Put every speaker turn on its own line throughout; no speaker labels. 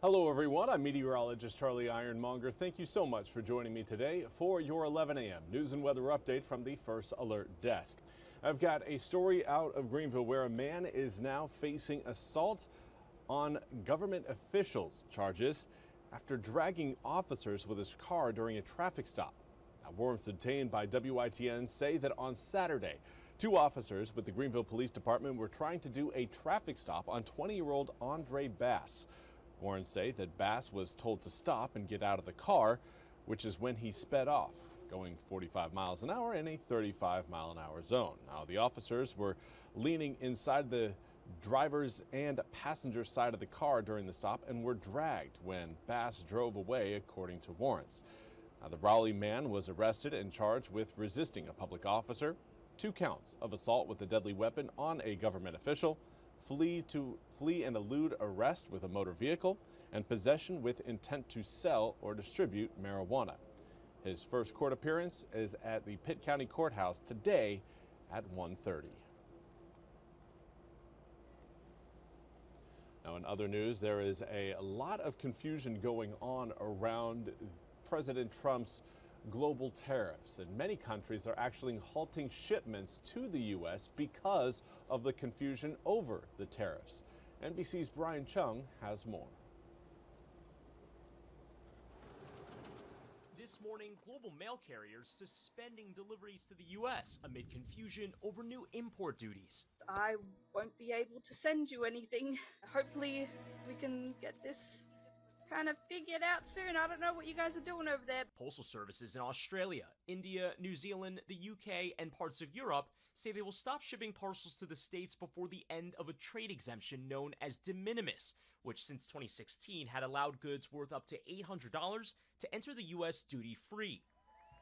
Hello everyone, I'm meteorologist Charlie Ironmonger. Thank you so much for joining me today for your 11 a.m. news and weather update from the First Alert Desk. I've got a story out of Greenville where a man is now facing assault on government officials charges after dragging officers with his car during a traffic stop. Now, warrants obtained by WITN say that on Saturday, two officers with the Greenville Police Department were trying to do a traffic stop on 20-year-old Andre Bass. Warrants say that Bass was told to stop and get out of the car, which is when he sped off, going 45 miles an hour in a 35-mile-an-hour zone. Now, the officers were leaning inside the driver's and passenger side of the car during the stop and were dragged when Bass drove away, according to warrants. Now, the Raleigh man was arrested and charged with resisting a public officer, 2 counts of assault with a deadly weapon on a government official, flee and elude arrest with a motor vehicle, and possession with intent to sell or distribute marijuana. His first court appearance is at the Pitt County Courthouse today at 1:30. Now, in other news, there is a lot of confusion going on around President Trump's global tariffs, and many countries are actually halting shipments to the U.S. because of the confusion over the tariffs. NBC's Brian Chung has more.
This morning, global mail carriers suspending deliveries to the U.S. amid confusion over new import duties.
I won't be able to send you anything. Hopefully we can get this kind of figured out soon. I don't know what you guys are doing over there.
Postal services in Australia, India, New Zealand, the UK, and parts of Europe say they will stop shipping parcels to the States before the end of a trade exemption known as de minimis, which since 2016 had allowed goods worth up to $800 to enter the U.S. duty-free.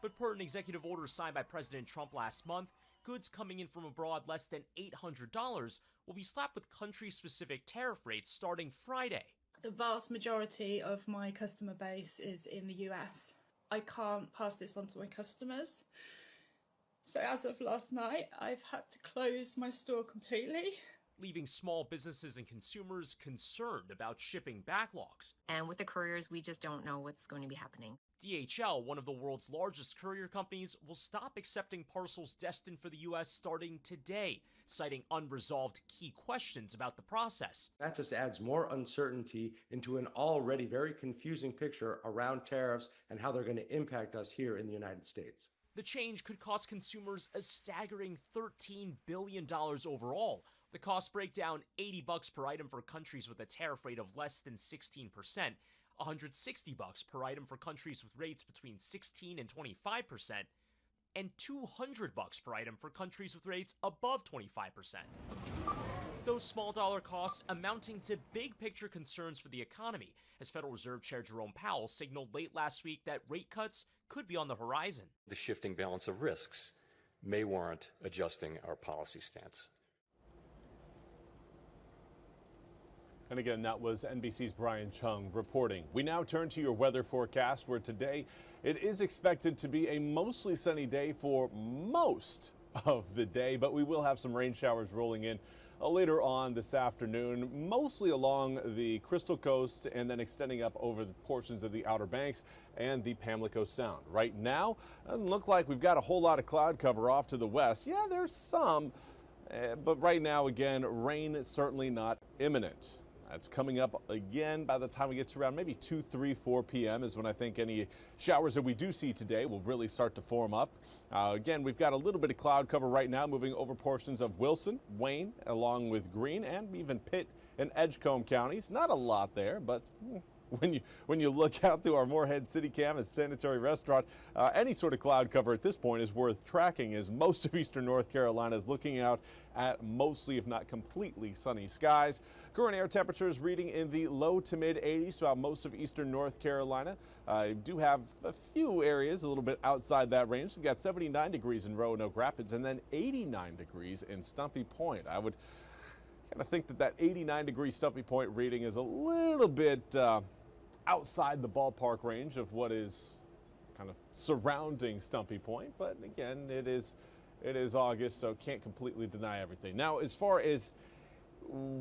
But per an executive order signed by President Trump last month, goods coming in from abroad less than $800 will be slapped with country-specific tariff rates starting Friday.
The vast majority of my customer base is in the US. I can't pass this on to my customers. So as of last night, I've had to close my store completely,
leaving small businesses and consumers concerned about shipping backlogs.
And with the couriers, we just don't know what's going to be happening.
DHL, one of the world's largest courier companies, will stop accepting parcels destined for the U.S. starting today, citing unresolved key questions about the process.
That just adds more uncertainty into an already very confusing picture around tariffs and how they're going to impact us here in the United States.
The change could cost consumers a staggering $13 billion overall. The costs break down $80 per item for countries with a tariff rate of less than 16%, $160 per item for countries with rates between 16 and 25%, and $200 per item for countries with rates above 25%. Those small dollar costs amounting to big picture concerns for the economy, as Federal Reserve Chair Jerome Powell signaled late last week that rate cuts could be on the horizon.
The shifting balance of risks may warrant adjusting our policy stance.
And again, that was NBC's Brian Chung reporting. We now turn to your weather forecast, where today it is expected to be a mostly sunny day for most of the day, but we will have some rain showers rolling in later on this afternoon, mostly along the Crystal Coast and then extending up over the portions of the Outer Banks and the Pamlico Sound. Right now, it doesn't look like we've got a whole lot of cloud cover off to the west. Yeah, there's some, but right now, again, rain is certainly not imminent. That's coming up again by the time we get to around maybe 2, 3, 4 p.m. is when I think any showers that we do see today will really start to form up. Again, we've got a little bit of cloud cover right now moving over portions of Wilson, Wayne, along with Greene, and even Pitt and Edgecombe counties. Not a lot there, but when you look out through our Moorhead City Cam and Sanitary Restaurant, any sort of cloud cover at this point is worth tracking, as most of eastern North Carolina is looking out at mostly, if not completely, sunny skies. Current air temperatures reading in the low to mid 80s throughout most of eastern North Carolina. Do have a few areas a little bit outside that range. We've got 79 degrees in Roanoke Rapids and then 89 degrees in Stumpy Point. I would kind of think that 89 degree Stumpy Point reading is a little bit outside the ballpark range of what is kind of surrounding Stumpy Point, but again, it is August, so can't completely deny everything. Now, as far as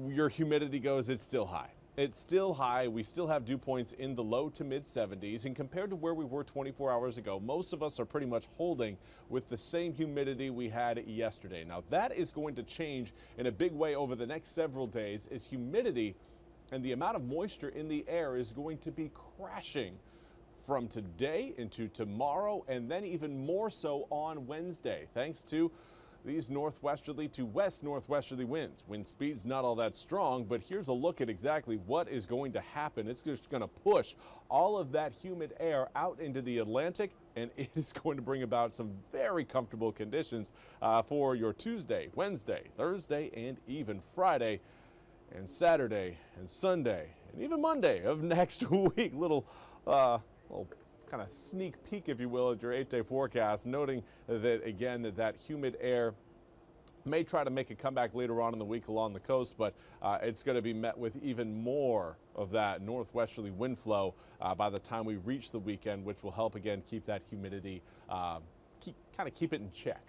your humidity goes, it's still high. It's still high. We still have dew points in the low to mid 70s. And compared to where we were 24 hours ago, most of us are pretty much holding with the same humidity we had yesterday. Now, that is going to change in a big way over the next several days, as humidity and the amount of moisture in the air is going to be crashing from today into tomorrow, and then even more so on Wednesday, thanks to these northwesterly to west northwesterly winds. Wind speed's not all that strong, but here's a look at exactly what is going to happen. It's just going to push all of that humid air out into the Atlantic, and it is going to bring about some very comfortable conditions for your Tuesday, Wednesday, Thursday, and even Friday, and Saturday, and Sunday, and even Monday of next week. Little kind of sneak peek, if you will, at your 8-day forecast, noting that, again, that humid air may try to make a comeback later on in the week along the coast, but it's going to be met with even more of that northwesterly wind flow by the time we reach the weekend, which will help, again, keep that humidity, keep it in check.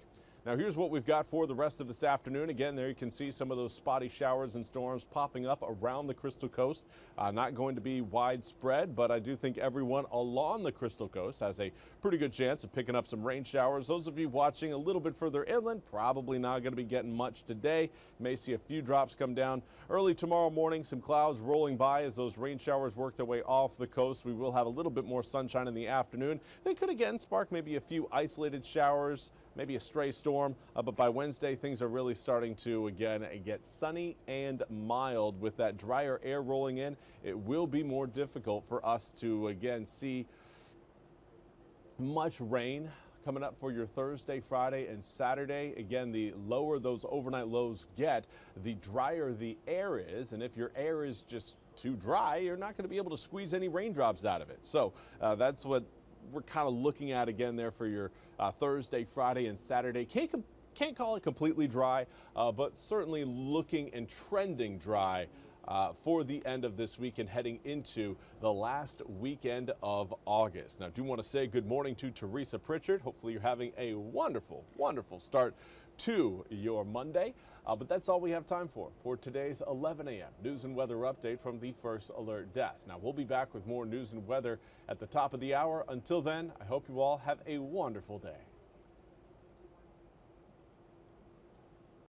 Now, here's what we've got for the rest of this afternoon. Again, there you can see some of those spotty showers and storms popping up around the Crystal Coast. Not going to be widespread, but I do think everyone along the Crystal Coast has a pretty good chance of picking up some rain showers. Those of you watching a little bit further inland, probably not going to be getting much today. May see a few drops come down early tomorrow morning. Some clouds rolling by as those rain showers work their way off the coast. We will have a little bit more sunshine in the afternoon. They could again spark maybe a few isolated showers, maybe a stray storm, but by Wednesday things are really starting to again get sunny and mild. With that drier air rolling in, it will be more difficult for us to again see much rain coming up for your Thursday, Friday, and Saturday. Again, the lower those overnight lows get, the drier the air is, and if your air is just too dry, you're not going to be able to squeeze any raindrops out of it. So that's what we're kind of looking at again there for your Thursday, Friday, and Saturday. Can't call it completely dry, but certainly looking and trending dry for the end of this week and heading into the last weekend of August. Now, I do want to say good morning to Teresa Pritchard. Hopefully you're having a wonderful, wonderful start to your Monday. But that's all we have time for today's 11 a.m. news and weather update from the First Alert Desk. Now, we'll be back with more news and weather at the top of the hour. Until then, I hope you all have a wonderful day.